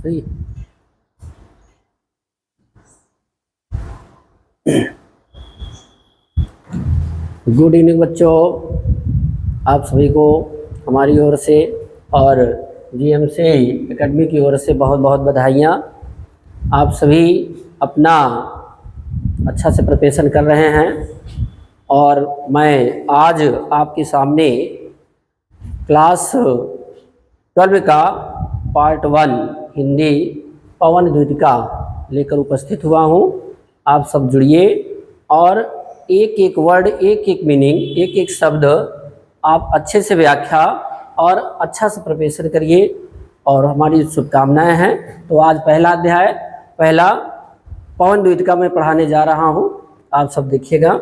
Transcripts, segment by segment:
सही। Good evening बच्चों, आप सभी को हमारी ओर से और जीएमसी एकेडमी की ओर से बहुत बहुत बधाइयाँ। आप सभी अपना अच्छा से प्रिपरेशन कर रहे हैं और मैं आज आपके सामने क्लास 12 का पार्ट 1 हिंदी पवन द्वितिका लेकर उपस्थित हुआ हूँ। आप सब जुड़िए और एक एक वर्ड, एक एक मीनिंग, एक एक शब्द आप अच्छे से व्याख्या और अच्छा से प्रिपरेशन करिए और हमारी शुभकामनाएं हैं। तो आज पहला अध्याय, पहला पवन द्वितिका में पढ़ाने जा रहा हूँ, आप सब देखिएगा।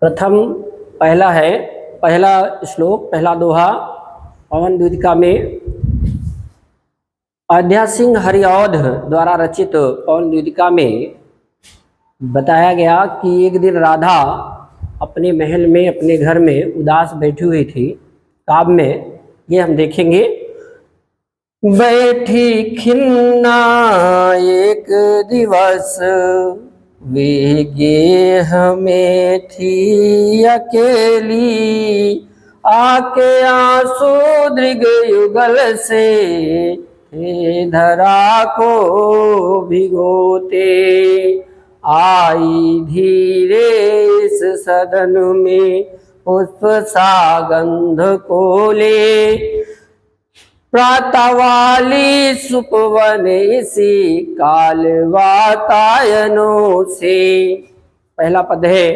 प्रथम पहला श्लोक, पहला दोहा पवन द्वितिका में अयोध्या सिंह हरिऔध द्वारा रचित पवन द्वितिका में बताया गया कि एक दिन राधा अपने महल में, अपने घर में उदास बैठी हुई थी। काव्य में ये हम देखेंगे। बैठी खिन्ना एक दिवस वे गेह में थी अकेली, आके आंसू दृग युगल से हे धरा को भिगोते, आई धीरे इस सदन में पुष्प सा गंध को ले, प्रातः वाली सुपवन इसी काल वातायनों से। पहला पद है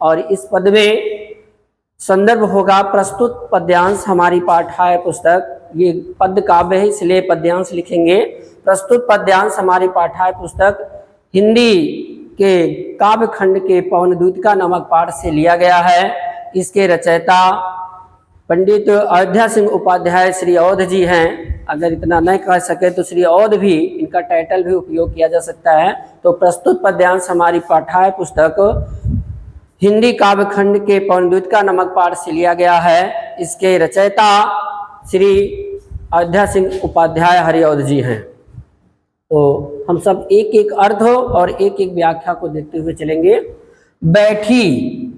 और इस पद में संदर्भ होगा प्रस्तुत पद्यांश हमारी पाठ्य पुस्तक। ये पद काव्य है इसलिए पद्यांश लिखेंगे। प्रस्तुत पद्यांश हमारी पाठ्य पुस्तक हिंदी के काव्य खंड के पवन द्वितिका नामक पाठ से लिया गया है। इसके रचयिता पंडित अयोध्या सिंह उपाध्याय श्री औध जी हैं। अगर इतना नहीं कह सके तो श्री औध भी, इनका टाइटल भी उपयोग किया जा सकता है। तो प्रस्तुत पद्यांश हमारी पाठ्य पुस्तक हिंदी काव्य खंड के पवन द्वितिका नामक पाठ से लिया गया है। इसके रचयिता श्री अयोध्या सिंह उपाध्याय हरिऔध जी हैं। तो हम सब एक एक अर्थ और एक एक व्याख्या को देखते हुए चलेंगे। बैठी,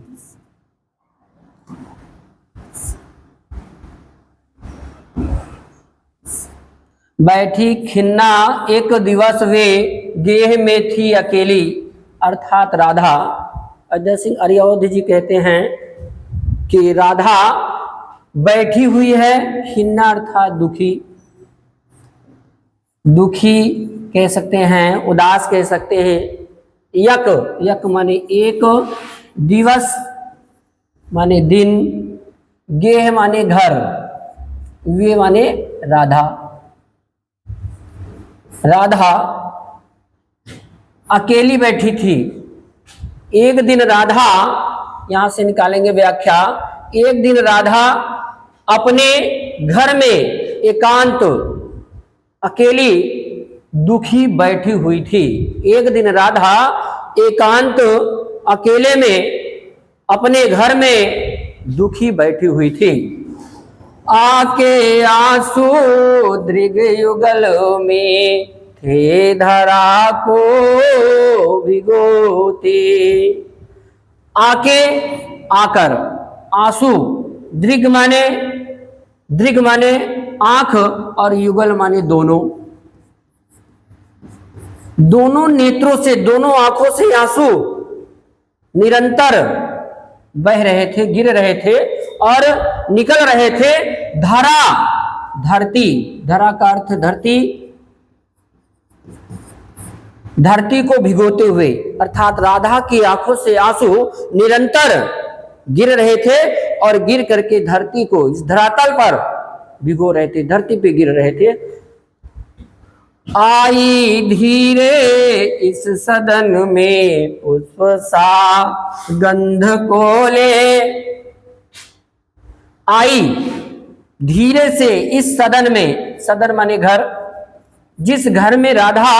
बैठी खिन्ना एक दिवस वे गेह में थी अकेली, अर्थात राधा। अयोध्या सिंह हरिऔध जी कहते हैं कि राधा बैठी हुई है, खिन्ना अर्थात दुखी, दुखी कह सकते हैं, उदास कह सकते हैं। यक, यक माने एक, दिवस माने दिन, गेह माने घर, वे माने राधा। राधा अकेली बैठी थी। एक दिन राधा, यहां से निकालेंगे व्याख्या, एक दिन राधा अपने घर में एकांत अकेली दुखी बैठी हुई थी। एक दिन राधा एकांत अकेले में अपने घर में दुखी बैठी हुई थी। आके आंसू दृग युगल में थे धरा को भिगोते। आके, आकर, आंसू, दृग माने आंख और युगल माने दोनों। दोनों नेत्रों से, दोनों आंखों से आंसू निरंतर बह रहे थे, गिर रहे थे और निकल रहे थे। धरा, धरती, धरा का अर्थ धरती, धरती को भिगोते हुए, अर्थात राधा की आंखों से आंसू निरंतर गिर रहे थे और गिर करके धरती को, इस धरातल पर भिगो रहे थे, धरती पे गिर रहे थे। आई धीरे इस सदन में पुष्प सा गंध को ले, आई धीरे से इस सदन में, सदन माने घर, जिस घर में राधा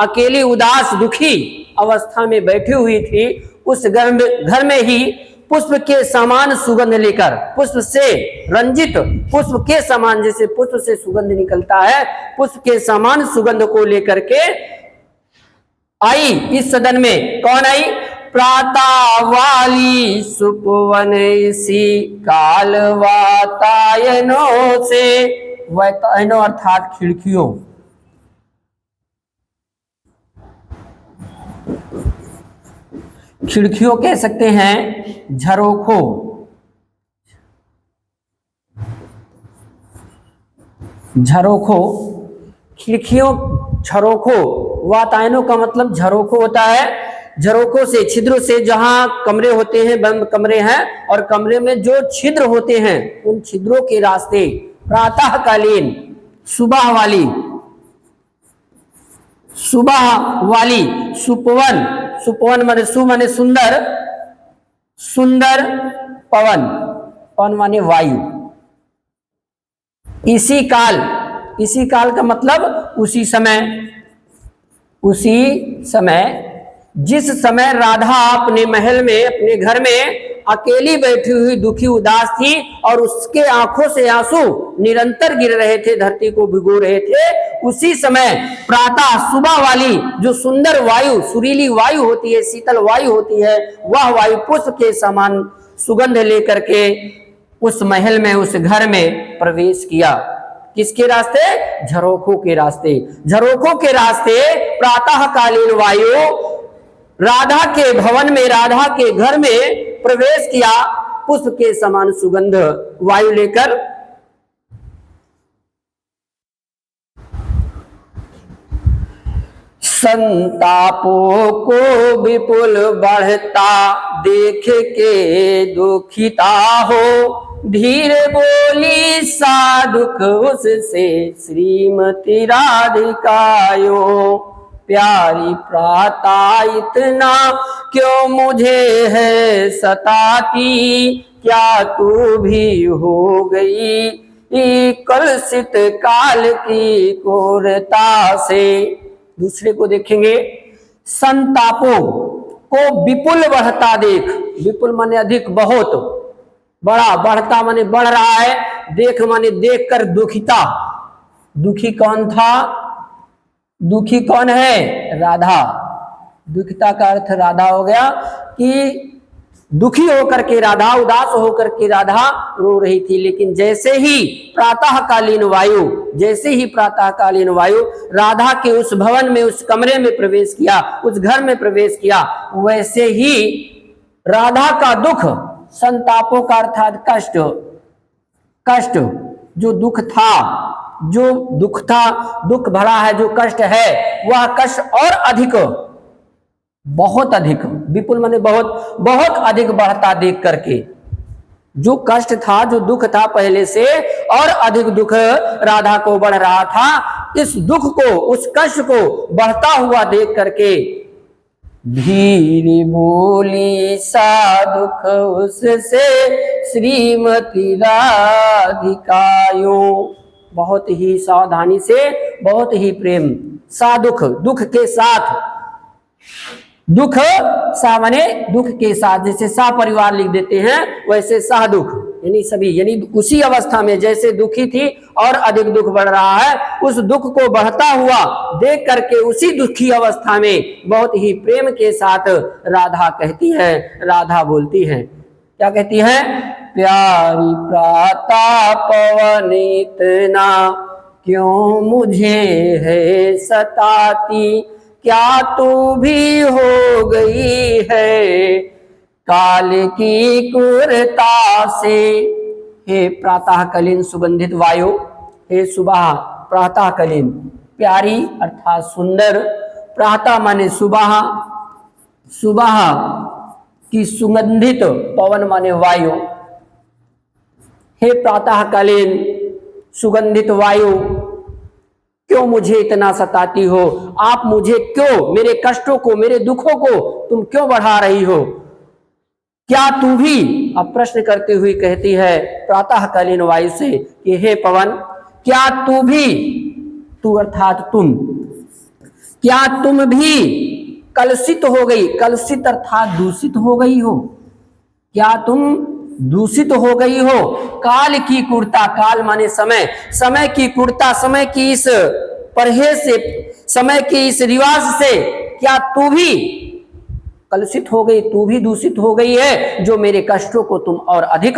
अकेली उदास दुखी अवस्था में बैठी हुई थी, उस घर में ही पुष्प के समान सुगंध लेकर, पुष्प से रंजित, पुष्प के समान, जैसे पुष्प से सुगंध निकलता है, पुष्प के समान सुगंध को लेकर के आई इस सदन में। कौन आई? प्रातः वाली सुपवन इसी काल वातायनों से, वातायनों अर्थात खिड़कियों, खिड़कियों कह सकते हैं, झरोखों, झरोखों, खिड़कियों, झरोखों, वातायनों का मतलब झरोखों होता है, झरोखों से, छिद्रों से, जहां कमरे होते हैं, बंद कमरे हैं, और कमरे में जो छिद्र होते हैं, उन छिद्रों के रास्ते प्रातःकालीन, सुबह वाली, सुबह वाली, सुपवन, सुपवन माने सु माने सुंदर, सुंदर पवन, पवन माने वायु, इसी काल, इसी काल का मतलब उसी समय, उसी समय, जिस समय राधा अपने महल में, अपने घर में अकेली बैठी हुई दुखी उदास थी और उसके आंखों से आंसू निरंतर गिर रहे थे, धरती को भिगो रहे थे, उसी समय प्रातः सुबह वाली जो सुंदर वायु, सुरीली वायु होती है, शीतल वायु होती है, वह वायु पुष्प के समान सुगंध लेकर के उस महल में, उस घर में प्रवेश किया। किसके रास्ते? झरोखों के रास्ते, झरोखों के रास्ते प्रातःकालीन वायु राधा के भवन में, राधा के घर में प्रवेश किया, पुष्प के समान सुगंध वायु लेकर। संतापों को विपुल बढ़ता देख के दुखिता हो, धीरे बोली साधुक उससे श्रीमती राधिकायो, प्यारी प्रातः इतना क्यों मुझे है सताती, क्या तू भी हो गई कलुषित काल की कोरता से। दूसरे को देखेंगे, संतापों को विपुल बढ़ता देख, विपुल माने अधिक, बहुत, बड़ा, बढ़ता माने बढ़ रहा है, देख माने देख कर दुखिता, दुखी कौन था? दुखी कौन है? राधा। दुखिता का अर्थ राधा हो गया कि दुखी होकर के राधा, उदास होकर के राधा रो रही थी। लेकिन जैसे ही प्रातःकालीन वायु, जैसे ही प्रातःकालीन वायु राधा के उस भवन में, उस कमरे में प्रवेश किया, उस घर में प्रवेश किया, वैसे ही राधा का दुख, संतापों का अर्थात कष्ट, कष्ट जो दुख था, जो दुख था, दुख भरा है जो कष्ट है, वह कष्ट और अधिक, बहुत अधिक, विपुल माने बहुत, बहुत अधिक बढ़ता देख करके, जो कष्ट था, जो दुख था पहले से, और अधिक दुख राधा को बढ़ रहा था। इस दुख को, उस कष्ट को बढ़ता हुआ देख करके धीरे बोली सा दुख उससे श्रीमती राधिकायो, बहुत ही सावधानी से, बहुत ही प्रेम, सा दुख, दुख के साथ, दुख सा माने दुख के साथ, जैसे सा परिवार लिख देते हैं, वैसे सा दुख, यानी सभी, यानी उसी अवस्था में जैसे दुखी थी और अधिक दुख बढ़ रहा है, उस दुख को बढ़ता हुआ देख करके उसी दुखी अवस्था में बहुत ही प्रेम के साथ राधा कहती है, राधा बोलती है, क्या कहती है? प्यारी प्रातः पवन इतना क्यों मुझे है सताती, क्या तू भी हो गई है काल की क्रूरता से। हे प्रातःकालीन सुगंधित वायु, हे सुबह प्रातःकालीन, प्यारी अर्थात सुंदर, प्रातः माने सुबह, सुबह की सुगंधित पवन माने वायु। हे प्रातःकालीन सुगंधित वायु, क्यों मुझे इतना सताती हो? आप मुझे क्यों, मेरे कष्टों को, मेरे दुखों को तुम क्यों बढ़ा रही हो? क्या तू भी, अब प्रश्न करते हुए कहती है प्रातःकालीन वायु से कि हे पवन, क्या तू भी, तू अर्थात तुम, क्या तुम भी कलुषित हो गई? कलुषित अर्थात दूषित हो गई हो? क्या तुम दूषित हो गई हो? काल की कुर्ता, काल माने समय, समय की कुर्ता, समय की इस परहेज से, समय के इस रिवाज से क्या तू भी कलुषित हो गई, तू भी दूषित हो गई है, जो मेरे कष्टों को तुम और अधिक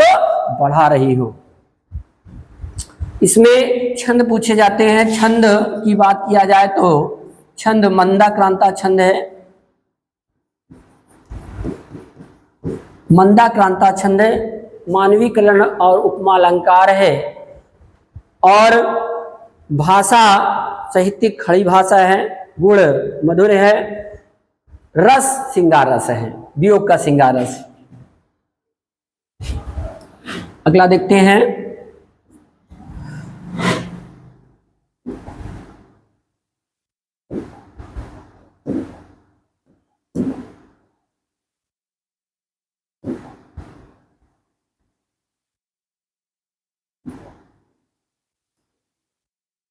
बढ़ा रही हो? इसमें छंद पूछे जाते हैं। छंद की बात किया जाए तो छंद मंदाक्रांता छंद है, मंदाक्रांता छंद है, मानवीकरण और उपमा अलंकार है, और भाषा साहित्यिक खड़ी भाषा है, गुण मधुर है, रस श्रृंगार रस है, वियोग का श्रृंगार रस। अगला देखते हैं।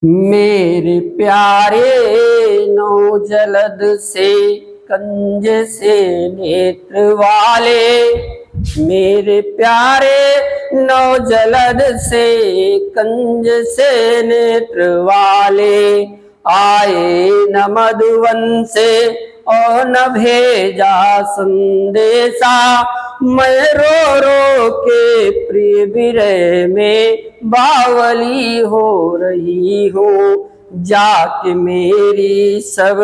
मेरे प्यारे नौ जलद से कंज से नेत्र वाले, मेरे प्यारे नौ जलद से कंज से नेत्र वाले, आए न मधुवन से और न भेजा संदेशा, मैं रो रो के प्रिय विरह में बावली हो रही हूँ, जाके मेरी सब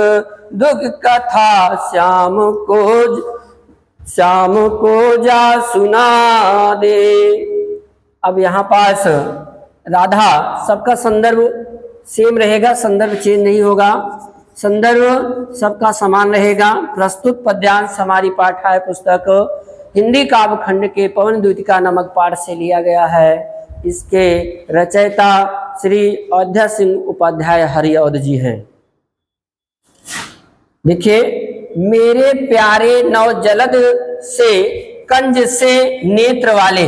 दुख कथा श्याम को जा सुना दे। अब यहाँ पास राधा, सबका संदर्भ सेम रहेगा, संदर्भ चेंज नहीं होगा, संदर्भ सबका समान रहेगा। प्रस्तुत पद्यांश हमारी पाठ्य पुस्तक हिंदी काव्य खंड के पवन द्वीतिका नामक पाठ से लिया गया है। इसके रचयिता श्री अयोध्या सिंह उपाध्याय हरिऔध जी हैं। देखिए, मेरे प्यारे नौ जलद से कंज से नेत्र वाले,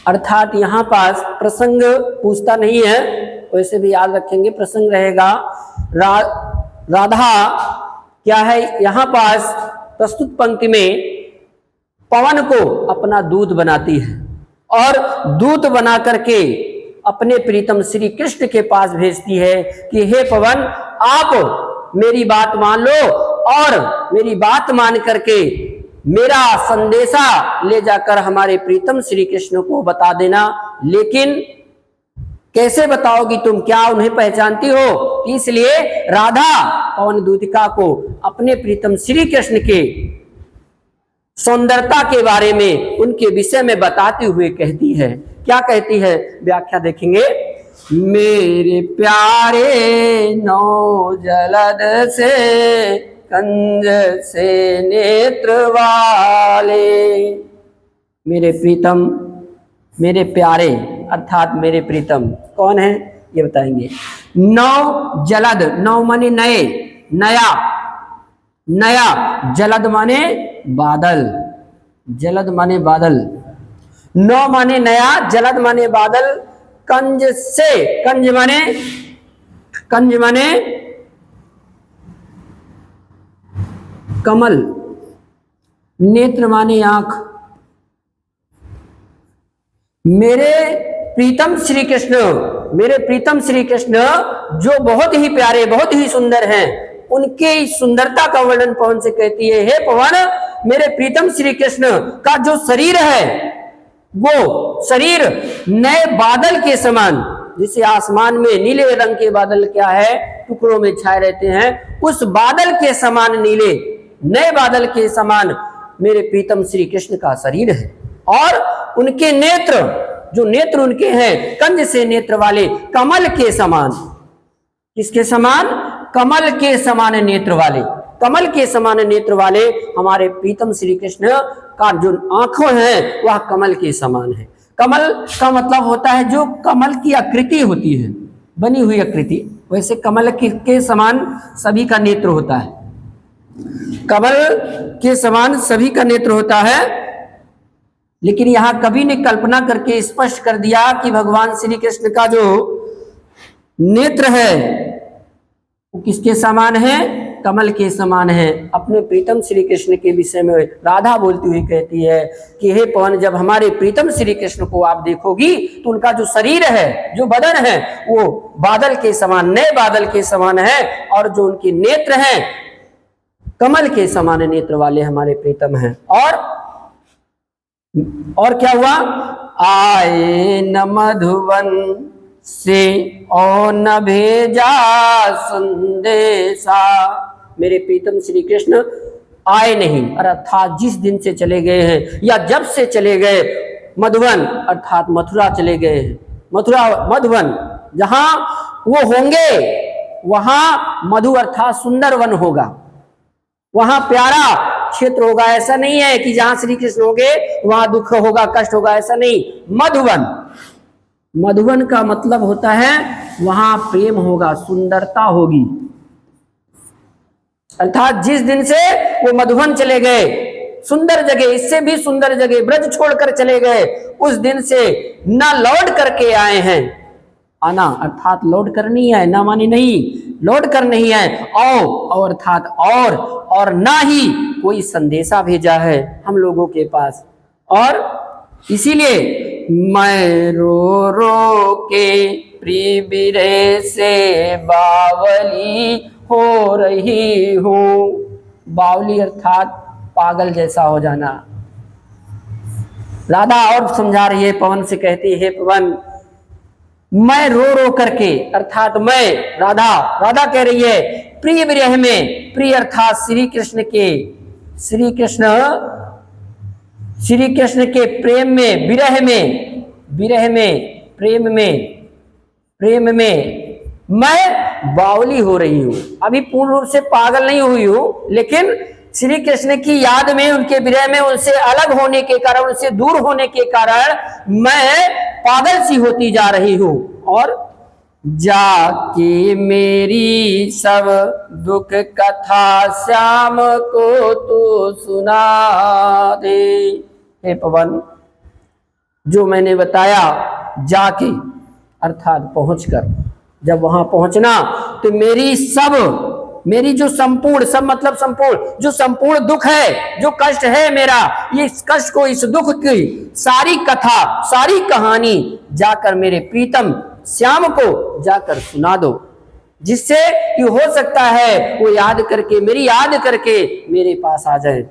अर्थात यहाँ पास प्रसंग पूछता नहीं है, वैसे भी याद रखेंगे प्रसंग रहेगा। राधा क्या है, यहाँ पास प्रस्तुत पंक्ति में पवन को अपना दूत बनाती है और दूत बना करके अपने प्रीतम श्री कृष्ण के पास भेजती है कि हे पवन, आप मेरी बात मान लो और मेरी बात मान करके मेरा संदेशा ले जाकर हमारे प्रीतम श्री कृष्ण को बता देना। लेकिन कैसे बताओगी तुम, क्या उन्हें पहचानती हो? इसलिए राधा पवन दूतिका को अपने प्रीतम श्री कृष्ण के सौंदर्यता के बारे में, उनके विषय में बताते हुए कहती है। क्या कहती है, व्याख्या देखेंगे। मेरे प्यारे नौ जलद से कंज से नेत्र वाले, मेरे प्रीतम, मेरे प्यारे अर्थात मेरे प्रीतम कौन है ये बताएंगे। नौ जलद, नौ माने नए, नया, नया, जलद माने बादल, जलद माने बादल, नौ माने नया, जलद माने बादल, कंज से, कंज माने, कंज माने कमल, नेत्र माने आंख। मेरे प्रीतम श्री कृष्ण, मेरे प्रीतम श्री कृष्ण जो बहुत ही प्यारे, बहुत ही सुंदर हैं, उनके सुंदरता का वर्णन पवन से कहती है। हे पवन, मेरे प्रीतम श्री कृष्ण का जो शरीर है वो शरीर नए बादल के समान, जिसे आसमान में नीले रंग के बादल क्या है टुकड़ों में छाए रहते हैं, उस बादल के समान, नीले नए बादल के समान मेरे प्रीतम श्री कृष्ण का शरीर है। और उनके नेत्र, जो नेत्र उनके हैं कंज से नेत्र वाले, कमल के समान। किसके समान? कमल के समान नेत्र वाले, कमल के समान नेत्र वाले हमारे प्रीतम श्री कृष्ण का जो आंखों है वह कमल के समान है। कमल का मतलब होता है जो कमल की आकृति होती है, बनी हुई आकृति, वैसे कमल के समान सभी का नेत्र होता है, कमल के समान सभी का नेत्र होता है। लेकिन यहां कवि ने कल्पना करके स्पष्ट कर दिया कि भगवान श्री कृष्ण का जो नेत्र है वो किसके समान है? कमल के समान है। अपने प्रीतम श्री कृष्ण के विषय में राधा बोलती हुई कहती है कि हे पवन, जब हमारे प्रीतम श्री कृष्ण को आप देखोगी तो उनका जो शरीर है, जो बदन है, वो बादल के समान, नए बादल के समान है, और जो उनके नेत्र हैं कमल के समान नेत्र वाले हमारे प्रीतम हैं। और क्या हुआ? आए न मधुवन से और न भेजा संदेशा, मेरे प्रीतम श्री कृष्ण आए नहीं, अर्थात जिस दिन से चले गए हैं या जब से चले गए मधुवन अर्थात मथुरा चले गए हैं, मथुरा मधुवन जहां वो होंगे वहां मधु अर्थात सुंदर वन होगा, वहां प्यारा क्षेत्र होगा। ऐसा नहीं है कि जहां श्री कृष्ण होंगे वहां दुख होगा, कष्ट होगा, ऐसा नहीं। मधुवन, मधुवन का मतलब होता है वहां प्रेम होगा, सुंदरता होगी। अर्थात जिस दिन से वो मधुवन चले गए, सुंदर जगह, इससे भी सुंदर जगह ब्रज छोड़कर चले गए, उस दिन से न लौट करके आए हैं। आना अर्थात लौट कर नहीं है, ना माने नहीं, लौट कर नहीं है, और अर्थात और ना ही कोई संदेशा भेजा है हम लोगों के पास। और इसीलिए मैं रो रो के प्रिय बिरह से बावली हो रही हूं। बावली अर्थात पागल जैसा हो जाना। राधा और समझा रही है, पवन से कहती है, पवन मैं रो रो करके, अर्थात मैं राधा कह रही है प्रिय विरह में, प्रिय अर्थात श्री कृष्ण के प्रेम में, विरह में प्रेम में मैं बावली हो रही हूं। अभी पूर्ण रूप से पागल नहीं हुई हूं, लेकिन श्री कृष्ण की याद में, उनके विरह में, उनसे अलग होने के कारण, उनसे दूर होने के कारण मैं पागल सी होती जा रही हूं। और जाके मेरी सब दुख कथा श्याम को तू सुना दे। हे पवन, जो मैंने बताया जाके अर्थात पहुंचकर, जब वहां पहुंचना तो मेरी जो संपूर्ण, सब मतलब संपूर्ण, जो संपूर्ण दुख है, जो कष्ट है मेरा, ये इस कष्ट को, इस दुख की सारी कथा, सारी कहानी जाकर मेरे प्रीतम श्याम को जाकर सुना दो, जिससे कि हो सकता है वो याद करके, मेरी याद करके मेरे पास आ जाए।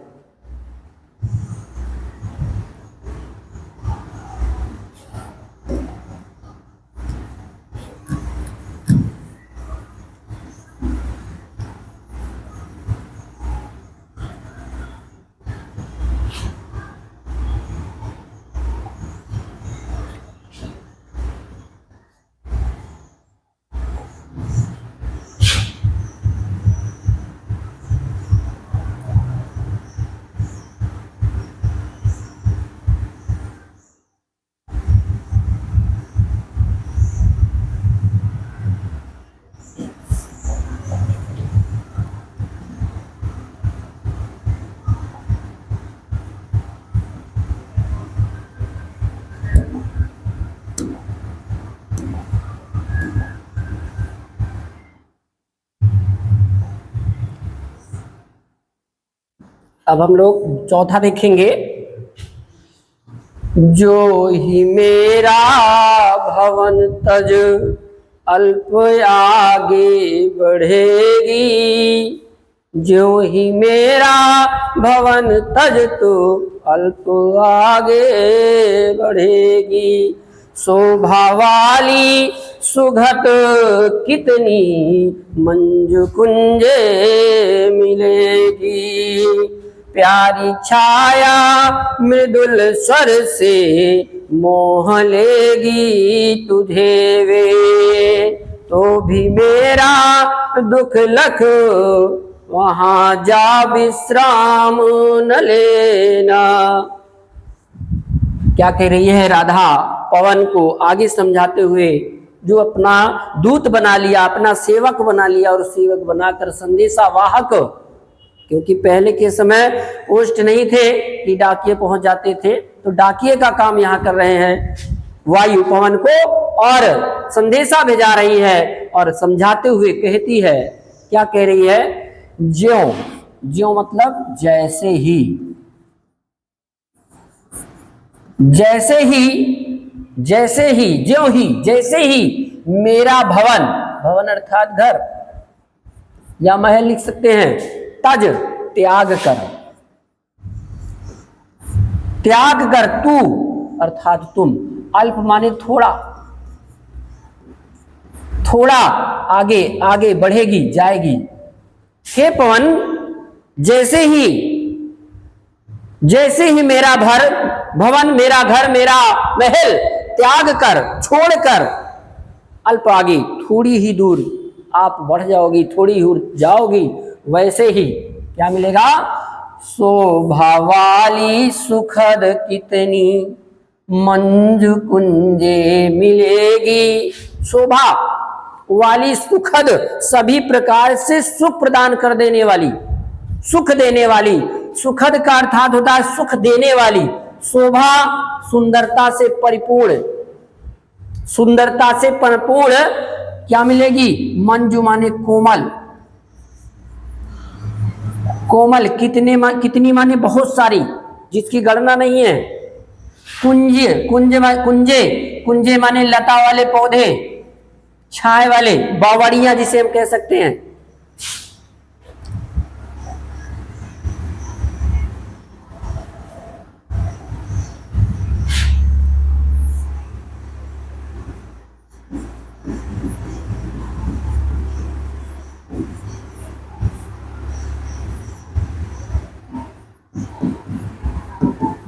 अब हम लोग चौथा देखेंगे। जो ही मेरा भवन तज अल्प आगे बढ़ेगी, जो ही मेरा भवन तज तो अल्प आगे बढ़ेगी। शोभा वाली सुघट कितनी मंजू कुंजे मिलेगी, प्यारी छाया मृदुल स्वर से मोह लेगी तुझे वे। तो भी मेरा दुख लख, वहां जा विश्राम न लेना। क्या कह रही है राधा पवन को आगे समझाते हुए, जो अपना दूत बना लिया, अपना सेवक बना लिया और सेवक बनाकर संदेशा वाहक, क्योंकि पहले के समय पोस्ट नहीं थे कि डाकिये पहुंच जाते थे, तो डाकिये का काम यहाँ कर रहे हैं वायु पवन को, और संदेशा भेजा रही है और समझाते हुए कहती है, क्या कह रही है, ज्यों, ज्यों मतलब जैसे ही, जैसे ही, जैसे ही, ज्यों ही, जैसे ही मेरा भवन, भवन अर्थात घर या महल लिख सकते हैं, तज त्याग कर, त्याग कर, तू अर्थात तुम, अल्प माने थोड़ा, थोड़ा आगे आगे बढ़ेगी, जाएगी। हे पवन, जैसे ही, जैसे ही मेरा भवन, मेरा घर, मेरा महल त्याग कर, छोड़कर, अल्प आगे, थोड़ी ही दूर आप बढ़ जाओगी, थोड़ी ही दूर जाओगी, वैसे ही क्या मिलेगा, शोभा वाली सुखद कितनी मंजू कुंजे मिलेगी। शोभा वाली, सुखद, सभी प्रकार से सुख प्रदान कर देने वाली, सुख देने वाली, सुखद का अर्थात होता है सुख देने वाली। शोभा सुंदरता से परिपूर्ण, सुंदरता से परिपूर्ण क्या मिलेगी, मंजू माने कोमल, कोमल, कितनी माने बहुत सारी, जिसकी गणना नहीं है। कुंज, कुंजे, कुंजे माने लता वाले पौधे, छाए वाले, बावड़ियां जिसे हम कह सकते हैं।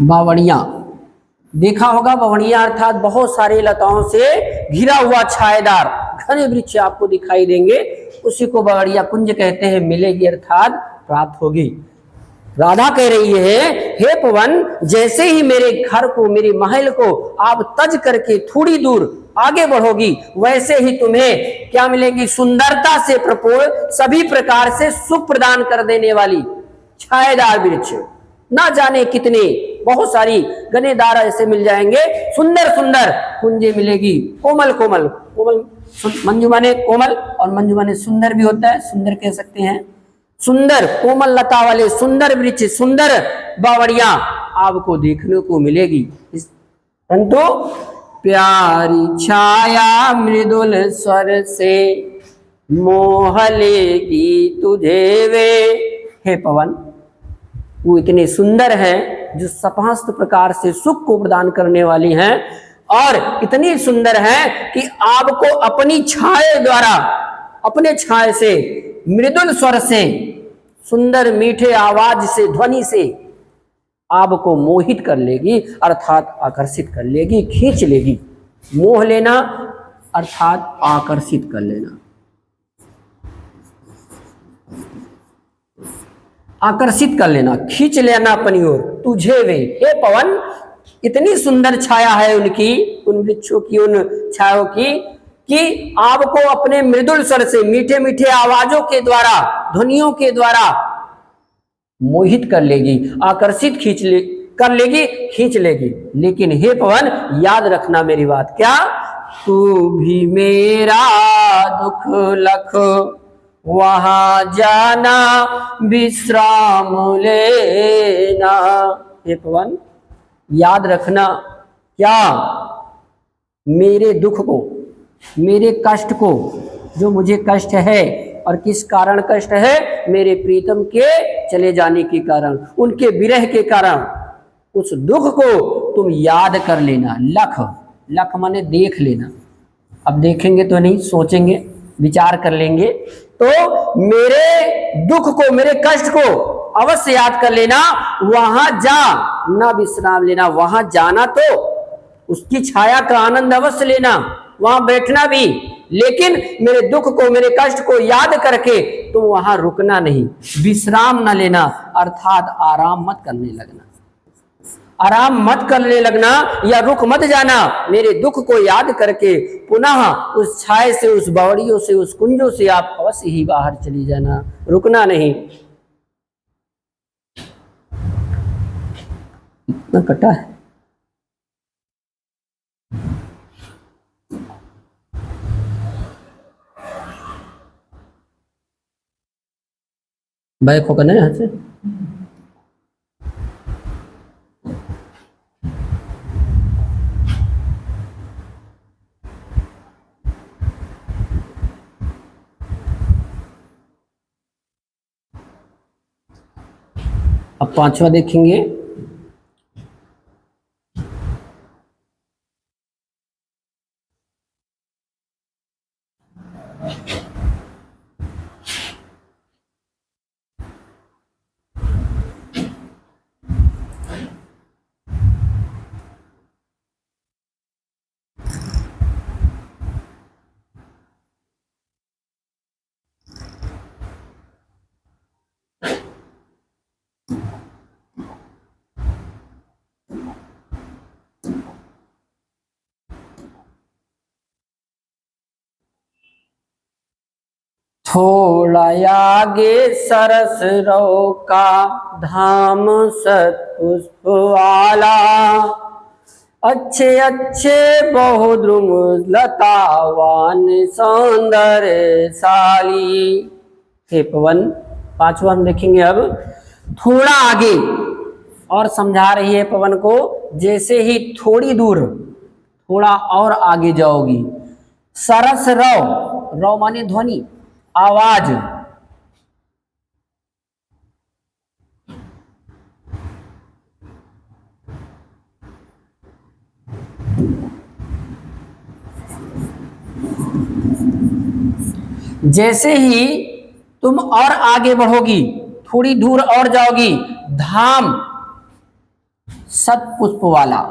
बावड़ियां देखा होगा, बावड़ियां अर्थात बहुत सारे लताओं से घिरा हुआ छायेदार घने वृक्ष आपको दिखाई देंगे, उसी को बावड़िया कुंज कहते हैं। मिलेगी अर्थात प्राप्त होगी। राधा कह रही है, हे पवन, जैसे ही मेरे घर को, मेरे महल को आप तज करके थोड़ी दूर आगे बढ़ोगी, वैसे ही तुम्हें क्या मिलेगी, सुंदरता से प्रपूर्ण, सभी प्रकार से सुख प्रदान कर देने वाली छायेदार वृक्ष, ना जाने कितने, बहुत सारी गनेदार ऐसे मिल जाएंगे, सुंदर सुंदर कुंजे मिलेगी, कोमल कोमल, कोमल मंजू माने कोमल, और मंजू माने सुंदर भी होता है, सुंदर कह सकते हैं, सुंदर कोमल लता वाले सुंदर वृक्ष, सुंदर बावड़ियां आपको देखने को मिलेगी। परंतु प्यारी छाया मृदुल स्वर से मोह लेगी तुझे वे। हे पवन, वो इतने सुंदर हैं जो समस्त प्रकार से सुख को प्रदान करने वाली हैं, और इतनी सुंदर हैं कि आपको अपनी छाया द्वारा, अपने छाया से, मृदुल स्वर से, सुंदर मीठे आवाज से, ध्वनि से आपको मोहित कर लेगी, अर्थात आकर्षित कर लेगी, खींच लेगी। मोह लेना अर्थात आकर्षित कर लेना, आकर्षित कर लेना, खींच लेना अपनी ओर। तुझे वे, हे पवन, इतनी सुंदर छाया है उनकी, उन वृक्षों की, उन छायों की, कि आपको अपने मृदुल स्वर से, मीठे मीठे आवाजों के द्वारा, ध्वनियों के द्वारा मोहित कर लेगी, आकर्षित कर लेगी, खींच लेगी। लेकिन हे पवन, याद रखना मेरी बात, क्या, तू भी मेरा दुख लख, वहां जाना विश्राम लेना। हे पवन, याद रखना, क्या, मेरे दुख को, मेरे कष्ट को, जो मुझे कष्ट है, और किस कारण कष्ट है, मेरे प्रीतम के चले जाने के कारण, उनके विरह के कारण, उस दुख को तुम याद कर लेना। लख, लख माने देख लेना, अब देखेंगे तो नहीं, सोचेंगे, विचार कर लेंगे, तो मेरे दुख को, मेरे कष्ट को अवश्य याद कर लेना। वहां जा, ना विश्राम लेना, वहां जाना तो उसकी छाया का आनंद अवश्य लेना, वहां बैठना भी, लेकिन मेरे दुख को, मेरे कष्ट को याद करके तुम वहां रुकना नहीं, विश्राम न लेना, अर्थात आराम मत करने लगना, आराम मत करने लगना या रुक मत जाना। मेरे दुख को याद करके पुनः उस छाए से, उस बावड़ियों से, उस कुंजों से आप अवश्य ही बाहर चली जाना, रुकना नहीं। इतना कटा है। बैक होकर नहीं यहाँ से। अब पांचवा देखेंगे। थोड़ा आगे सरस रो का धाम सतपुष्प वाला, अच्छे अच्छे बहुद्रुम लतावान सौंदर्यशाली। हे पवन, पांचवा हम देखेंगे अब। थोड़ा आगे, और समझा रही है पवन को, जैसे ही थोड़ी दूर, थोड़ा और आगे जाओगी। सरस रौ, रौ माने ध्वनि, आवाज। जैसे ही तुम और आगे बढ़ोगी, थोड़ी दूर और जाओगी, धाम सतपुष्प वाला,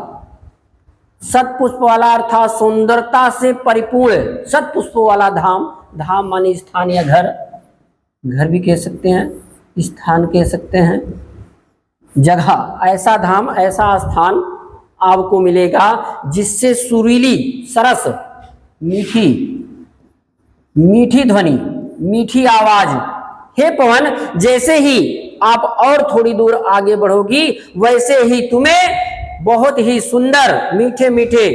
सतपुष्प वाला अर्थात सुंदरता से परिपूर्ण, सतपुष्प वाला धाम। धाम माने स्थान या घर, घर भी कह सकते हैं, स्थान कह सकते हैं, जगह। ऐसा धाम, ऐसा स्थान आपको मिलेगा जिससे सुरीली, सरस, मीठी मीठी ध्वनि, मीठी आवाज। हे पवन, जैसे ही आप और थोड़ी दूर आगे बढ़ोगी, वैसे ही तुम्हें बहुत ही सुंदर, मीठे मीठे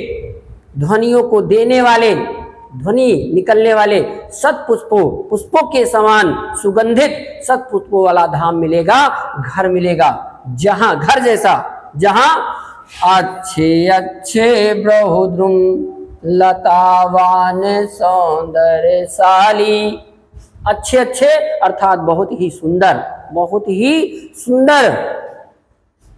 ध्वनियों को देने वाले, ध्वनि निकलने वाले सतपुष्पों, पुष्पों के समान सुगंधित सतपुष्पों वाला धाम मिलेगा, घर मिलेगा, जहां, घर जैसा, जहां अच्छे अच्छे बहुद्रुम लतावान सौंदर्यशाली। अच्छे अच्छे अर्थात बहुत ही सुंदर, बहुत ही सुंदर,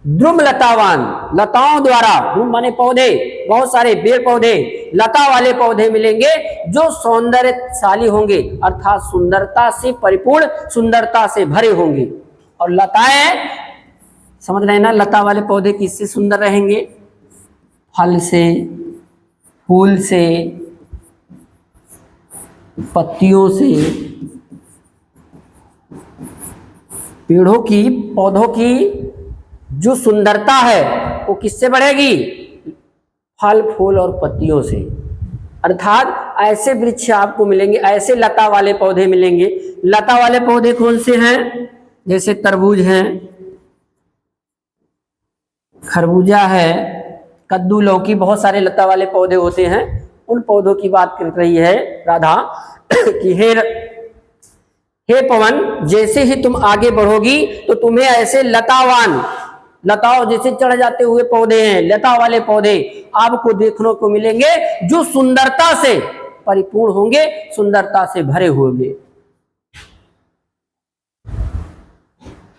द्रुम लतावान, लताओं द्वारा, द्रुम माने पौधे, बहुत सारे पेड़ पौधे, लता वाले पौधे मिलेंगे जो सौंदर्यशाली होंगे, अर्थात सुंदरता से परिपूर्ण, सुंदरता से भरे होंगे। और लताएं, समझ रहे हैं ना, लता वाले पौधे किससे सुंदर रहेंगे? फल से, फूल से, पत्तियों से। पेड़ों की, पौधों की जो सुंदरता है वो किससे बढ़ेगी? फल, फूल और पत्तियों से। अर्थात ऐसे वृक्ष आपको मिलेंगे, ऐसे लता वाले पौधे मिलेंगे। लता वाले पौधे कौन से हैं? जैसे तरबूज है, खरबूजा है, कद्दू, लौकी, बहुत सारे लता वाले पौधे होते हैं। उन पौधों की बात कर रही है राधा कि हे पवन, जैसे ही तुम आगे बढ़ोगी तो तुम्हें ऐसे लतावान, लताओं जैसे चढ़ जाते हुए पौधे हैं, लता वाले पौधे आपको देखने को मिलेंगे जो सुंदरता से परिपूर्ण होंगे, सुंदरता से भरे होंगे।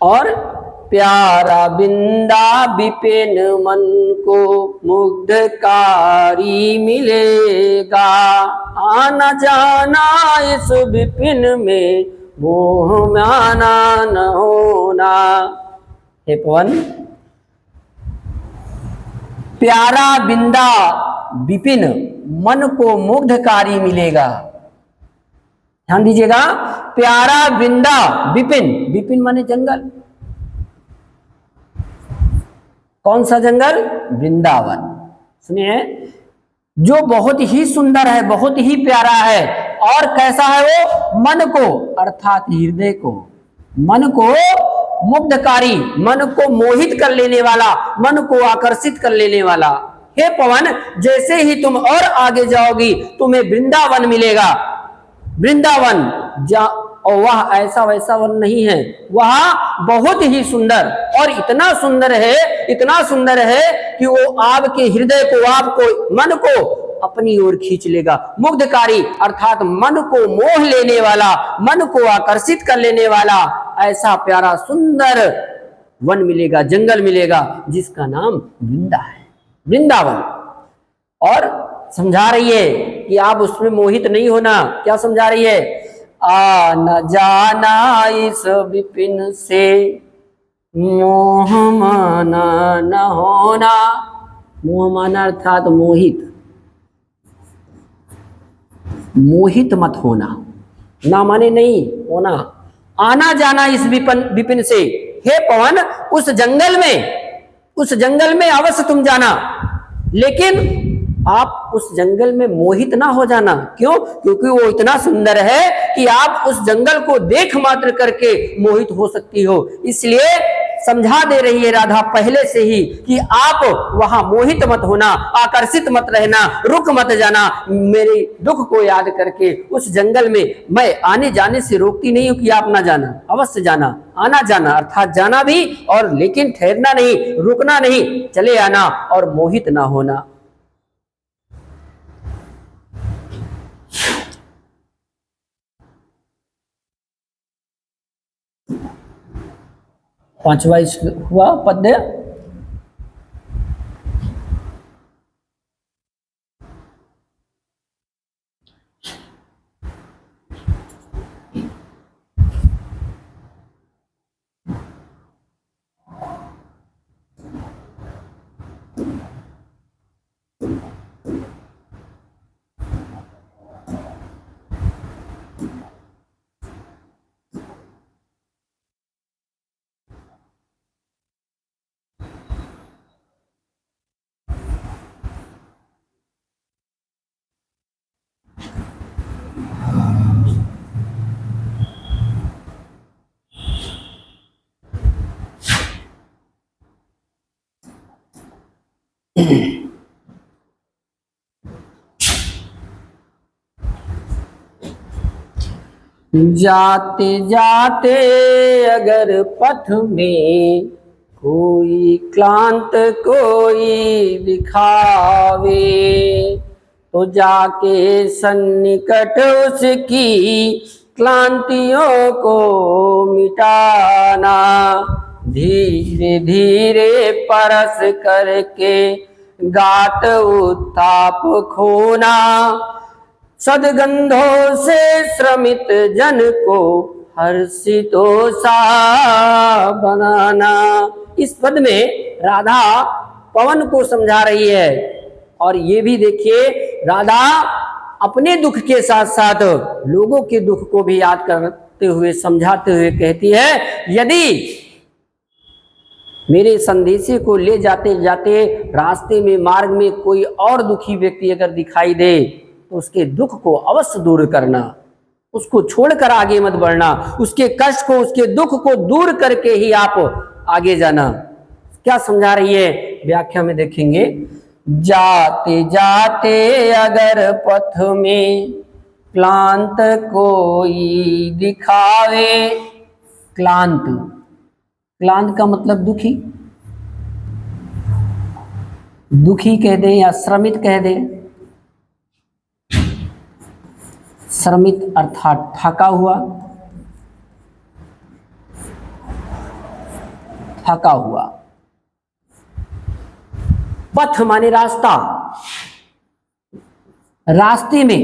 और प्यारा बिंदा विपिन मन को मुग्धकारी मिलेगा, आना जाना इस विपिन में मोह माना न होना। हे पवन, प्यारा बिंदा विपिन मन को मुग्धकारी मिलेगा। ध्यान दीजिएगा, प्यारा बिंदा विपिन, विपिन माने जंगल। कौन सा जंगल? वृंदावन। सुनिए, जो बहुत ही सुंदर है, बहुत ही प्यारा है, और कैसा है वो? मन को अर्थात हृदय को, मन को मुग्धकारी, मन को मोहित कर लेने वाला, मन को आकर्षित कर लेने वाला। हे पवन, जैसे ही तुम और आगे जाओगी तुम्हें वृंदावन मिलेगा। वृंदावन और वह ऐसा वैसा वन नहीं है, वह बहुत ही सुंदर, और इतना सुंदर है, इतना सुंदर है कि वो आपके हृदय को, आपको, मन को अपनी ओर खींच लेगा। मुग्धकारी अर्थात मन को मोह लेने वाला, मन को आकर्षित कर लेने वाला ऐसा प्यारा सुंदर वन मिलेगा, जंगल मिलेगा, जिसका नाम वृंदा है, वृंदावन। और समझा रही है कि आप उसमें मोहित नहीं होना। क्या समझा रही है? आ न जाना इस विपिन से मोह माना न होना। मोह माना अर्थात मोहित, मोहित मत होना, ना माने नहीं होना। आना जाना इस विपिन से, हे पवन उस जंगल में अवश्य तुम जाना, लेकिन आप उस जंगल में मोहित ना हो जाना। क्यों? क्योंकि वो इतना सुंदर है कि आप उस जंगल को देख मात्र करके मोहित हो सकती हो। इसलिए समझा दे रही है राधा पहले से ही कि आप वहां मोहित मत होना, आकर्षित मत रहना, रुक मत जाना। मेरे दुख को याद करके उस जंगल में मैं आने जाने से रोकती नहीं हूं कि आप ना जाना, अवश्य जाना। आना जाना अर्थात जाना भी, और लेकिन ठहरना नहीं, रुकना नहीं, चले आना और मोहित ना होना। पांचवा हुआ पद्य। जाते जाते अगर पथ में कोई क्लांत कोई दिखावे, तो जाके सन्निकट उसकी क्लांतियों को मिटाना। धीरे धीरे परस करके गात उत्ताप खोना, सदगंधों से श्रमित जन को हर्षितो सा बनाना। इस पद में राधा पवन को समझा रही है, और ये भी देखिए राधा अपने दुख के साथ साथ लोगों के दुख को भी याद करते हुए, समझाते हुए कहती है, यदि मेरे संदेशे को ले जाते जाते रास्ते में, मार्ग में कोई और दुखी व्यक्ति अगर दिखाई दे तो उसके दुख को अवश्य दूर करना, उसको छोड़कर आगे मत बढ़ना, उसके कष्ट को, उसके दुख को दूर करके ही आप आगे जाना। क्या समझा रही है? व्याख्या में देखेंगे, जाते जाते अगर पथ में क्लांत कोई दिखावे। क्लांत, क्लांत का मतलब दुखी, दुखी कह दें या श्रमित कह दें। श्रमित अर्थात थका हुआ, थका हुआ। पथ माने रास्ता, रास्ते में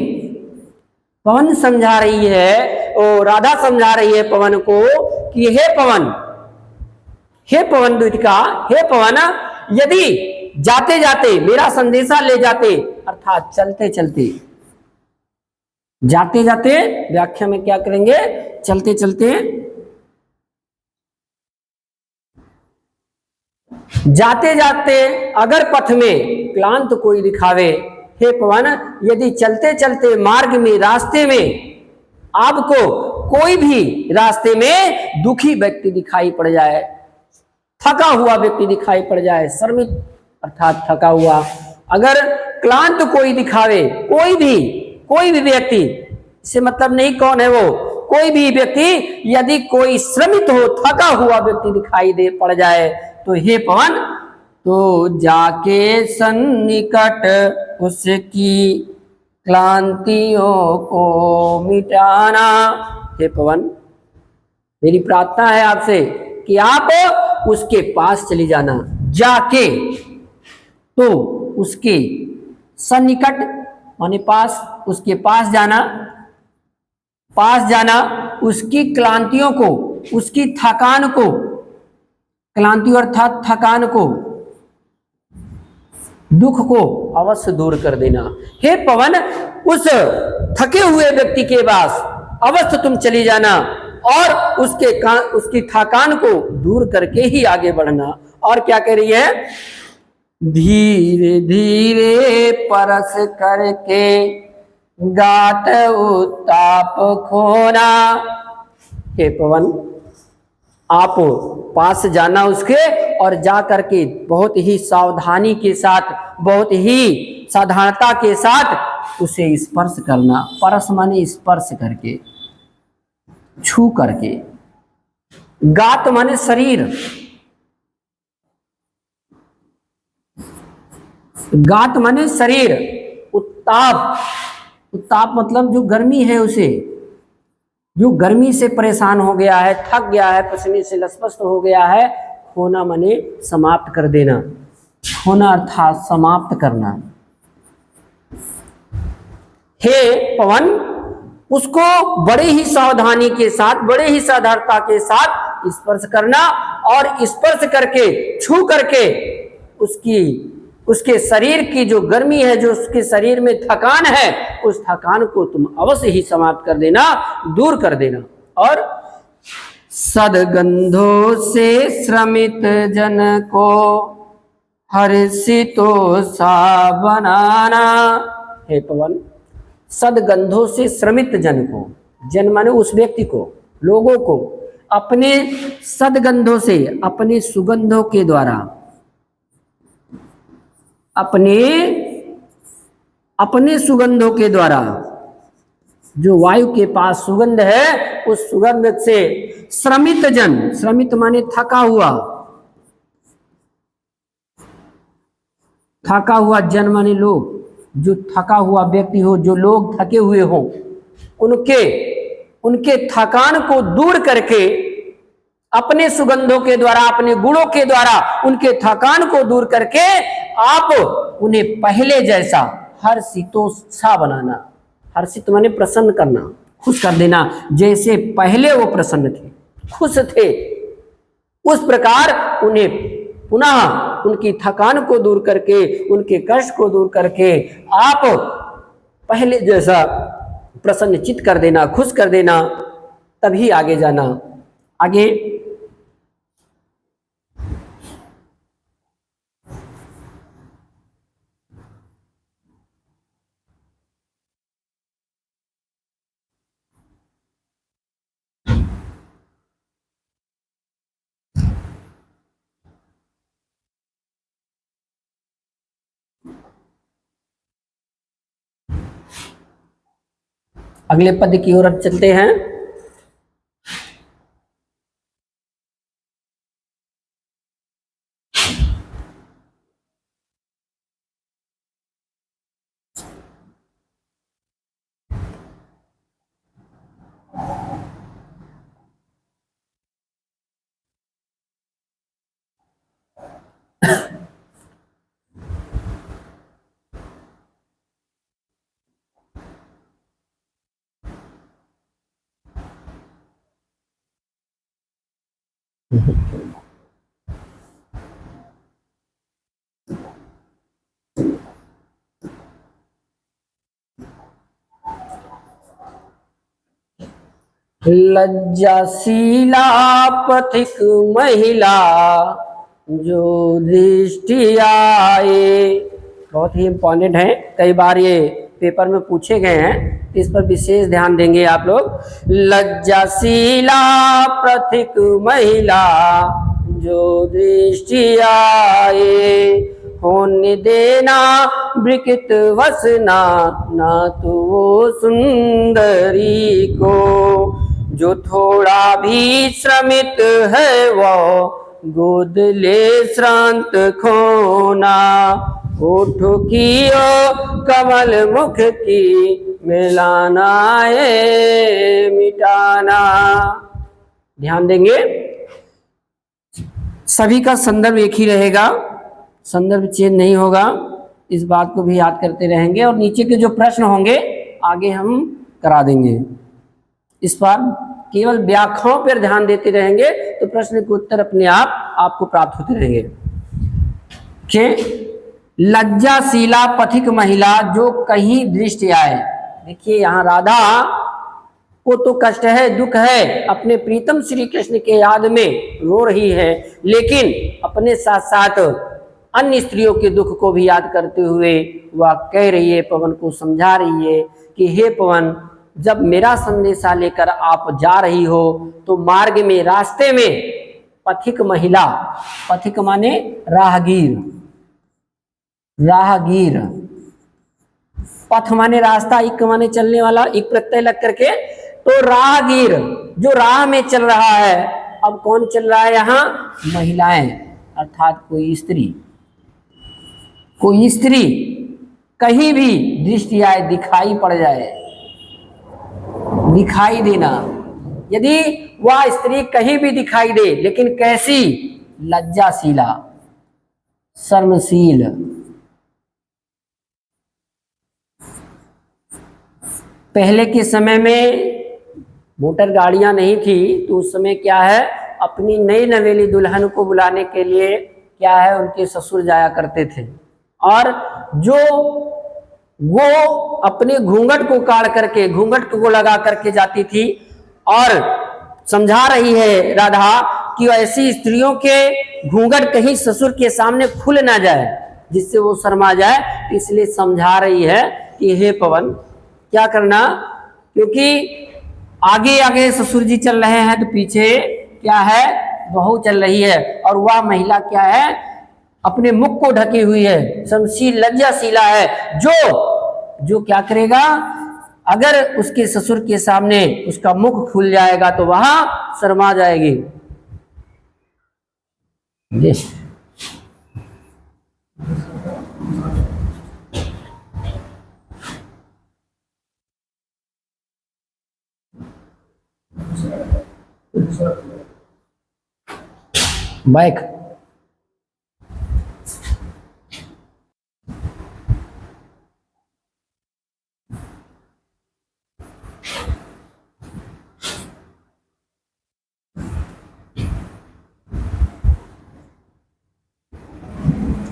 पवन समझा रही है, और राधा समझा रही है पवन को कि हे पवन, हे पवन दूत का, हे पवन, यदि जाते जाते मेरा संदेशा ले जाते, अर्थात चलते चलते। जाते जाते व्याख्या में क्या करेंगे, चलते चलते। जाते जाते अगर पथ में क्लांत कोई दिखावे, हे पवन यदि चलते चलते मार्ग में रास्ते में आपको कोई भी रास्ते में दुखी व्यक्ति दिखाई पड़ जाए, थका हुआ व्यक्ति दिखाई पड़ जाए, श्रमित अर्थात थका हुआ, अगर क्लांत कोई दिखावे, कोई भी व्यक्ति, इससे मतलब नहीं कौन है वो, कोई भी व्यक्ति यदि कोई श्रमित हो, थका हुआ व्यक्ति दिखाई दे पड़ जाए, तो हे पवन तो जाके सन्निकट उसकी क्लांतियों को मिटाना। हे पवन मेरी प्रार्थना है आपसे कि आप उसके पास चली जाना, जाके तो उसके सन्निकट माने पास, उसके पास जाना, उसकी क्लांतियों को, उसकी थकान को, क्लांति अर्थात थकान को, दुख को अवश्य दूर कर देना। हे पवन उस थके हुए व्यक्ति के पास अवश्य तुम चली जाना और उसकी थकान को दूर करके ही आगे बढ़ना। और क्या कह रही है, धीरे धीरे परस करके गात उत्ताप खोना। हे पवन आप पास जाना उसके और जा करके बहुत ही सावधानी के साथ, बहुत ही साधारणता के साथ उसे स्पर्श करना। परस माने स्पर्श करके, छू करके, गात माने शरीर, गात माने शरीर, उत्ताप, उत्ताप मतलब जो गर्मी है उसे, जो गर्मी से परेशान हो गया है, थक गया है, पसीने से लसपस हो गया है, खोना माने समाप्त कर देना, खोना अर्थात समाप्त करना। हे पवन उसको बड़े ही सावधानी के साथ, बड़े ही साधारणता के साथ स्पर्श करना और स्पर्श करके, छू करके उसके शरीर की जो गर्मी है, जो उसके शरीर में थकान है, उस थकान को तुम अवश्य ही समाप्त कर देना, दूर कर देना। और सदगंधों से श्रमित जन को हर्षितो सा बनाना। हे पवन सदगंधों से श्रमित जन को, जन माने उस व्यक्ति को, लोगों को अपने सदगंधों से, अपने सुगंधों के द्वारा, अपने सुगंधों के द्वारा, जो वायु के पास सुगंध है उस सुगंध से श्रमित जन, श्रमित माने थका हुआ, थका हुआ जन माने लोग, जो थका हुआ व्यक्ति हो, जो लोग थके हुए हो, उनके थकान को दूर करके अपने सुगंधों के द्वारा, अपने गुणों के द्वारा उनके थकान को दूर करके आप उन्हें पहले जैसा हर्षितोत्साह बनाना। हर्षित माने प्रसन्न करना, खुश कर देना, जैसे पहले वो प्रसन्न थे, खुश थे, उस प्रकार उन्हें पुनः उनकी थकान को दूर करके, उनके कष्ट को दूर करके आप पहले जैसा प्रसन्न चित्त कर देना, खुश कर देना, तभी आगे जाना। आगे अगले पद की ओर चलते हैं। लज्जाशीला पथिक महिला जो दृष्टि आए। बहुत ही इम्पोर्टेंट है, कई बार ये पेपर में पूछे गए हैं, इस पर विशेष ध्यान देंगे आप लोग। लज्जाशीला पथिक महिला जो दृष्टि आए, होने देना विकृत वसना ना तो वो सुंदरी को, जो थोड़ा भी श्रमित है वो गोद ले श्रांत खोना, होठों की ओ कमल मुख की मिलाना है मिटाना। ध्यान देंगे, सभी का संदर्भ एक ही रहेगा, संदर्भ चेंज नहीं होगा, इस बात को भी याद करते रहेंगे। और नीचे के जो प्रश्न होंगे आगे हम करा देंगे, इस बार केवल व्याख्याओं पर ध्यान देते रहेंगे तो प्रश्न के उत्तर अपने आप आपको प्राप्त होते रहेंगे। लज्जाशीला पथिक महिला जो कहीं दृष्टि आए। देखिए यहाँ राधा को तो कष्ट है, दुख है, अपने प्रीतम श्री कृष्ण के याद में रो रही है, लेकिन अपने साथ साथ अन्य स्त्रियों के दुख को भी याद करते हुए वह कह रही है, पवन को समझा रही है कि हे पवन, जब मेरा संदेशा लेकर आप जा रही हो तो मार्ग में, रास्ते में पथिक महिला, पथिक माने राहगीर, राहगीर, पथ माने रास्ता, इक माने चलने वाला, एक प्रत्यय लग करके, तो राहगीर जो राह में चल रहा है। अब कौन चल रहा है यहाँ? महिलाएं, अर्थात कोई स्त्री, कोई स्त्री कहीं भी दृष्टि आए, दिखाई पड़ जाए, दिखाई देना, यदि वह स्त्री कहीं भी दिखाई दे, लेकिन कैसी? लज्जाशीला, शर्मशील। पहले के समय में मोटर गाड़ियां नहीं थी, तो उस समय क्या है, अपनी नई नवेली दुल्हन को बुलाने के लिए क्या है, उनके ससुर जाया करते थे, और जो वो अपने घूंघट को काढ़ करके, घूंघट को लगा करके जाती थी, और समझा रही है राधा कि ऐसी स्त्रियों के घूंघट कहीं ससुर के सामने खुल ना जाए, जिससे वो शर्मा जाए, इसलिए समझा रही है कि हे पवन क्या करना, क्योंकि आगे आगे ससुर जी चल रहे हैं तो पीछे क्या है, बहू चल रही है, और वह महिला क्या है, अपने मुख को ढकी हुई है, शर्मशील लज्जाशीला है, जो क्या करेगा, अगर उसके ससुर के सामने उसका मुख खुल जाएगा तो वहां शर्मा जाएगी। बाइक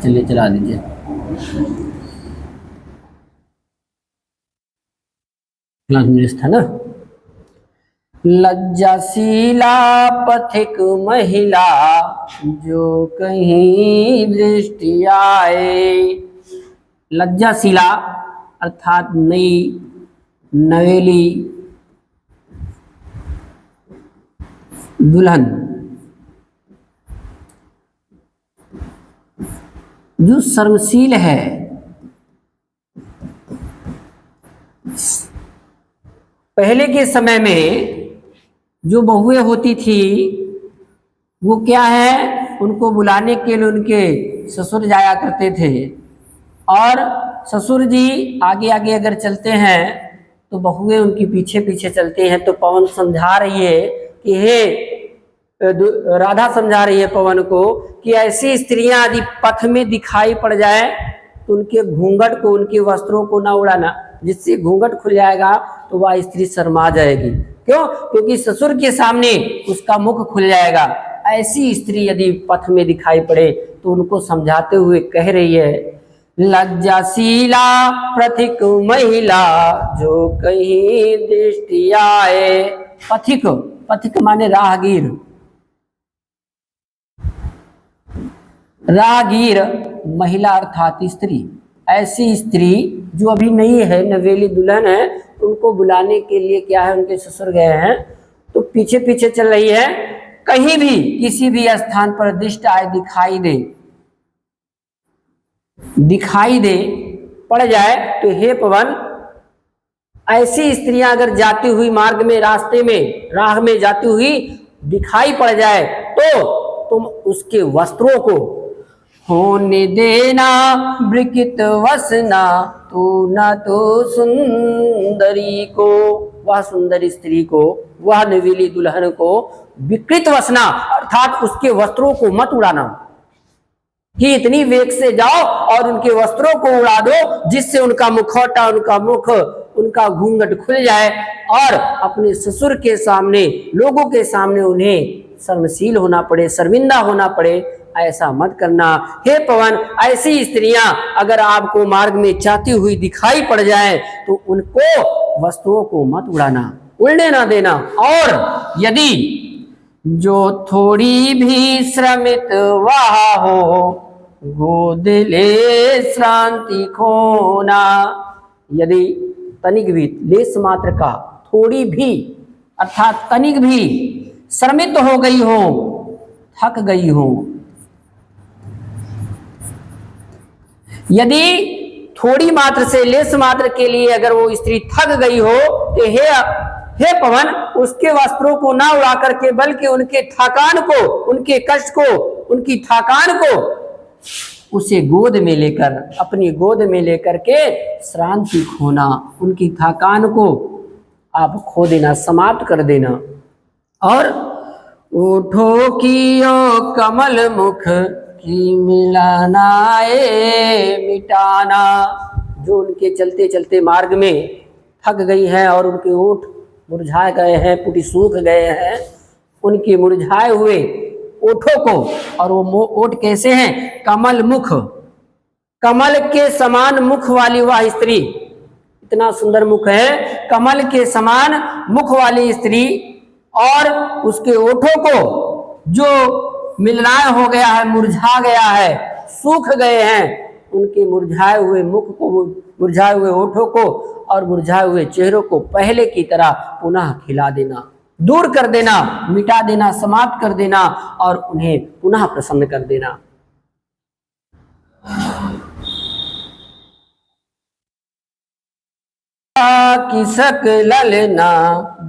चलिए चला दीजिए। क्लास में था ना। लज्जाशीला पथिक महिला जो कहीं दृष्टि आए। लज्जाशीला अर्थात नई नवेली दुल्हन जो शर्मशील है, पहले के समय में जो बहुएं होती थी वो क्या है, उनको बुलाने के लिए उनके ससुर जाया करते थे, और ससुर जी आगे आगे अगर चलते हैं तो बहुएं उनके पीछे पीछे चलते हैं। तो पवन समझा रही है कि हे राधा समझा रही है पवन को कि ऐसी स्त्रियां यदि पथ में दिखाई पड़ जाए तो उनके घूंघट को, उनके वस्त्रों को ना उड़ाना, जिससे घूंघट खुल जाएगा तो वह स्त्री शर्मा जाएगी। क्यों? क्योंकि ससुर के सामने उसका मुख खुल जाएगा। ऐसी स्त्री यदि पथ में दिखाई पड़े तो उनको समझाते हुए कह रही है, लज्जाशीला पथिक महिला जो कहीं दृष्टि आए। पथिक, पथिक माने राहगीर, राहगीर महिला अर्थात स्त्री, ऐसी स्त्री जो अभी नहीं है, नवेली दुल्हन है, उनको बुलाने के लिए क्या है, उनके ससुर गए हैं तो पीछे पीछे चल रही है। कहीं भी किसी भी स्थान पर दृष्ट आए, दिखाई दे पड़ जाए तो हे पवन, ऐसी स्त्रियां अगर जाती हुई मार्ग में, रास्ते में, राह में जाती हुई दिखाई पड़ जाए तो तुम उसके वस्त्रों को होने देना विकृत वसना, तू न तो सुंदरी को, वह सुंदर स्त्री को, वह नवीली दुल्हन को विकृत वसना अर्थात उसके वस्त्रों को मत उड़ाना, कि इतनी वेग से जाओ और उनके वस्त्रों को उड़ा दो जिससे उनका मुखौटा, उनका मुख, उनका घूंघट खुल जाए और अपने ससुर के सामने, लोगों के सामने उन्हें शर्मशील होना पड़े, शर्मिंदा होना पड़े। ऐसा मत करना हे पवन। ऐसी स्त्रियां अगर आपको मार्ग में जाती हुई दिखाई पड़ जाए तो उनको वस्त्रों को मत उड़ाना, उड़ने ना देना। और यदि जो थोड़ी भी श्रमित वह हो, गोद ले श्रांति खोना। यदि तनिक भी, लेस मात्र का, थोड़ी भी अर्थात तनिक भी श्रमित हो गई हो, थक गई हो, यदि थोड़ी मात्र से, लेस मात्र के लिए अगर वो स्त्री थक गई हो तो हे पवन, उसके वस्त्रों को ना उड़ा करके बल्कि उनके थकान को, उनके कष्ट को, उनकी थकान को उसे गोद में लेकर, अपनी गोद में लेकर के श्रांति खोना, उनकी थकान को आप खो देना, समाप्त कर देना। और उठो कियो कमल मुख की मिलानाए मिटाना। जो उनके चलते चलते मार्ग में थक गई हैं और उनके ओठ मुरझा गए हैं, पुटी सूख गए हैं, उनके मुरझाए हुए ओठों को, और वो ओठ कैसे हैं, कमल मुख, कमल के समान मुख वाली वह स्त्री, इतना सुंदर मुख है, कमल के समान मुख वाली स्त्री, और उसके ओठों को जो मिलनाय हो गया है, मुरझा गया है, सूख गए हैं, उनके मुरझाए हुए मुख को, मुरझाए हुए ओठों को और मुरझाए हुए चेहरों को पहले की तरह पुनः खिला देना, दूर कर देना, मिटा देना, समाप्त कर देना और उन्हें पुनः प्रसन्न कर देना। किसक ललना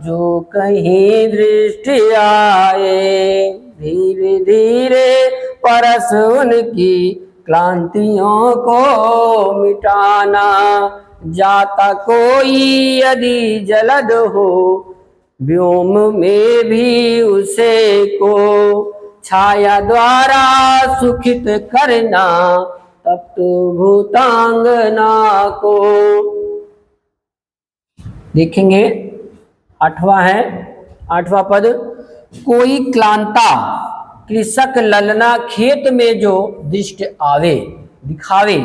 जो कहीं दृष्टि आए, धीरे धीरे परस उनकी क्लांतियों को मिटाना। जाता कोई यदि जलद हो, व्योम में भी उसे को छाया द्वारा सुखित करना, तप्त भूतांगना को। देखेंगे 8वां है, 8वां पद, कोई क्लांता कृषक ललना खेत में जो दृष्ट आवे, दिखावे।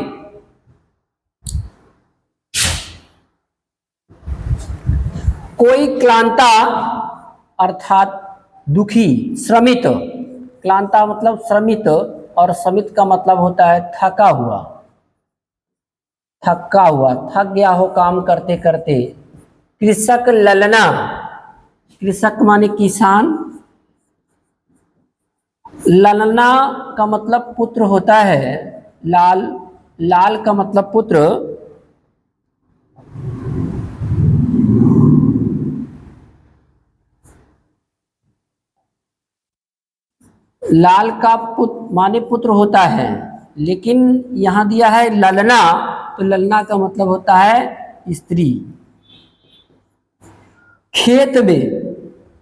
कोई क्लांता अर्थात दुखी, श्रमित, क्लांता मतलब श्रमित, और श्रमित का मतलब होता है थका हुआ, थका हुआ, थक गया हो काम करते करते। कृषक ललना, कृषक माने किसान, ललना का मतलब पुत्र होता है, लाल, लाल का मतलब पुत्र, लाल का पुत्र माने पुत्र होता है, लेकिन यहां दिया है ललना, तो ललना का मतलब होता है स्त्री। खेत में,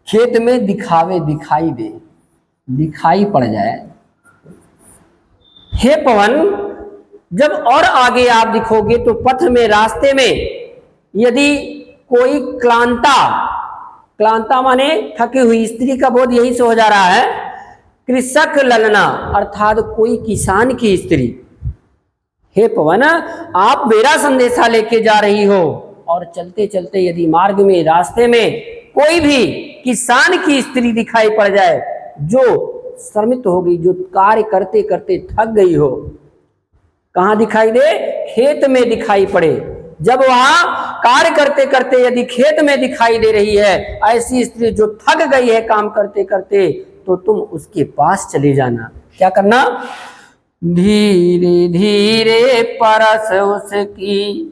खेत में दिखावे, दिखाई दे, दिखाई पड़ जाए। हे पवन, जब और आगे आप दिखोगे तो पथ में, रास्ते में यदि कोई क्लांता, क्लांता माने थकी हुई, स्त्री का बोध यही से हो जा रहा है, कृषक ललना अर्थात कोई किसान की स्त्री। हे पवन, आप मेरा संदेशा लेके जा रही हो और चलते चलते यदि मार्ग में, रास्ते में कोई भी किसान की स्त्री दिखाई पड़ जाए जो श्रमित हो गई, जो कार्य करते करते थक गई हो। कहाँ दिखाई दे? खेत में दिखाई पड़े। जब वहां कार्य करते करते यदि खेत में दिखाई दे रही है ऐसी स्त्री जो थक गई है काम करते करते, तो तुम उसके पास चले जाना। क्या करना? धीरे धीरे परस उसकी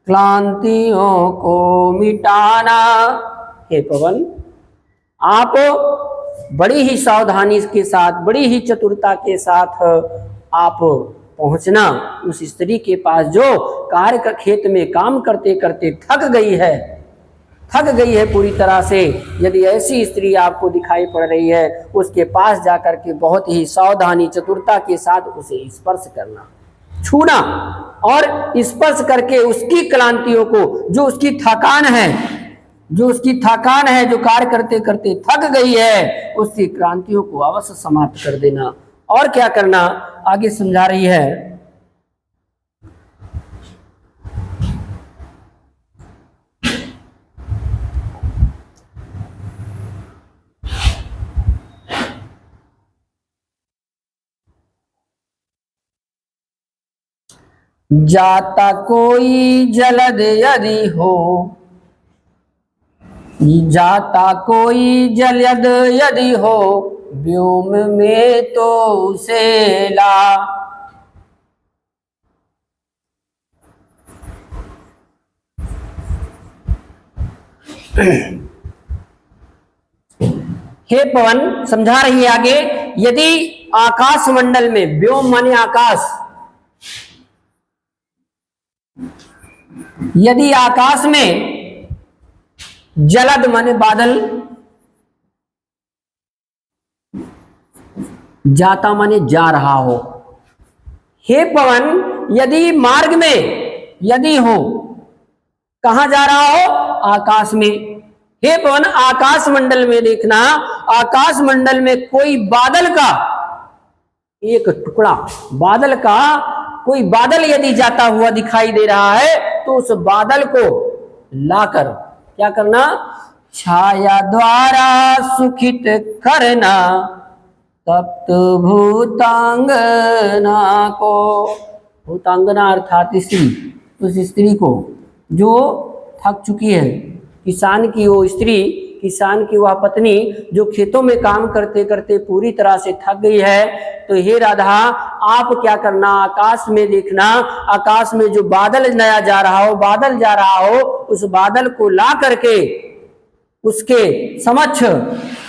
क्लांतियों को मिटाना। हे पवन, आप बड़ी ही सावधानी के साथ, बड़ी ही चतुरता के साथ आप पहुंचना उस स्त्री के पास जो कार्य का खेत में काम करते करते थक गई है पूरी तरह से। यदि ऐसी स्त्री आपको दिखाई पड़ रही है उसके पास जाकर के बहुत ही सावधानी चतुरता के साथ उसे स्पर्श करना, छूना, और स्पर्श करके उसकी क्लांतियों को, जो उसकी थकान है, जो कार्य करते करते थक गई है, उसकी क्रांतियों को अवश्य समाप्त कर देना। और क्या करना आगे समझा रही है। जाता कोई जलद यदि हो, जाता कोई जलद यदि हो, व्योम में तो उसे ला। हे पवन, समझा रही है आगे, यदि आकाश मंडल में, व्योम माने आकाश, यदि आकाश में जलद माने बादल, जाता माने जा रहा हो। हे पवन, यदि मार्ग में यदि हो, कहां जा रहा हो? आकाश में। हे पवन, आकाश मंडल में देखना, आकाश मंडल में कोई बादल का एक टुकड़ा, बादल का कोई बादल यदि जाता हुआ दिखाई दे रहा है तो उस बादल को लाकर क्या करना? छाया द्वारा सुखित करना तप्त भूतांगना को। भूतांगना अर्थात स्त्री, उस स्त्री को जो थक चुकी है, किसान की वो स्त्री, किसान की वह पत्नी जो खेतों में काम करते करते पूरी तरह से थक गई है। तो हे राधा, आप क्या करना? आकाश में देखना, आकाश में जो बादल नया जा रहा हो, बादल जा रहा हो, उस बादल को ला करके उसके समक्ष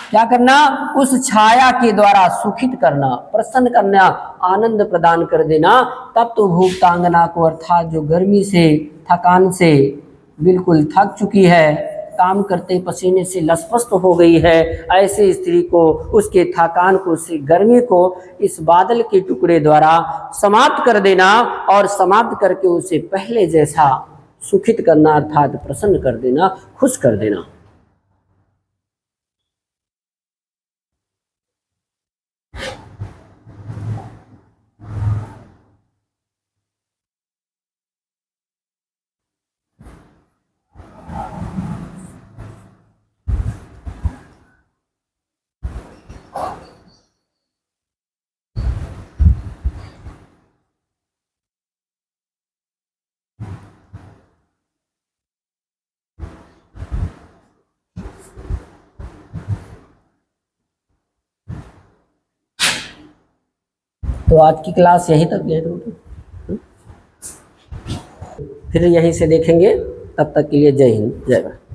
क्या करना? उस छाया के द्वारा सुखित करना, प्रसन्न करना, आनंद प्रदान कर देना। तब तो भूतांगना को, अर्थात जो गर्मी से, थकान से बिल्कुल थक चुकी है, काम करते पसीने से लसपस्त हो गई है, ऐसे स्त्री को, उसके थकान को, उसकी गर्मी को इस बादल के टुकड़े द्वारा समाप्त कर देना और समाप्त करके उसे पहले जैसा सुखित करना, अर्थात प्रसन्न कर देना, खुश कर देना। तो आज की क्लास यहीं तक ले होगी, फिर यहीं से देखेंगे। तब तक के लिए जय हिंद, जय भारत।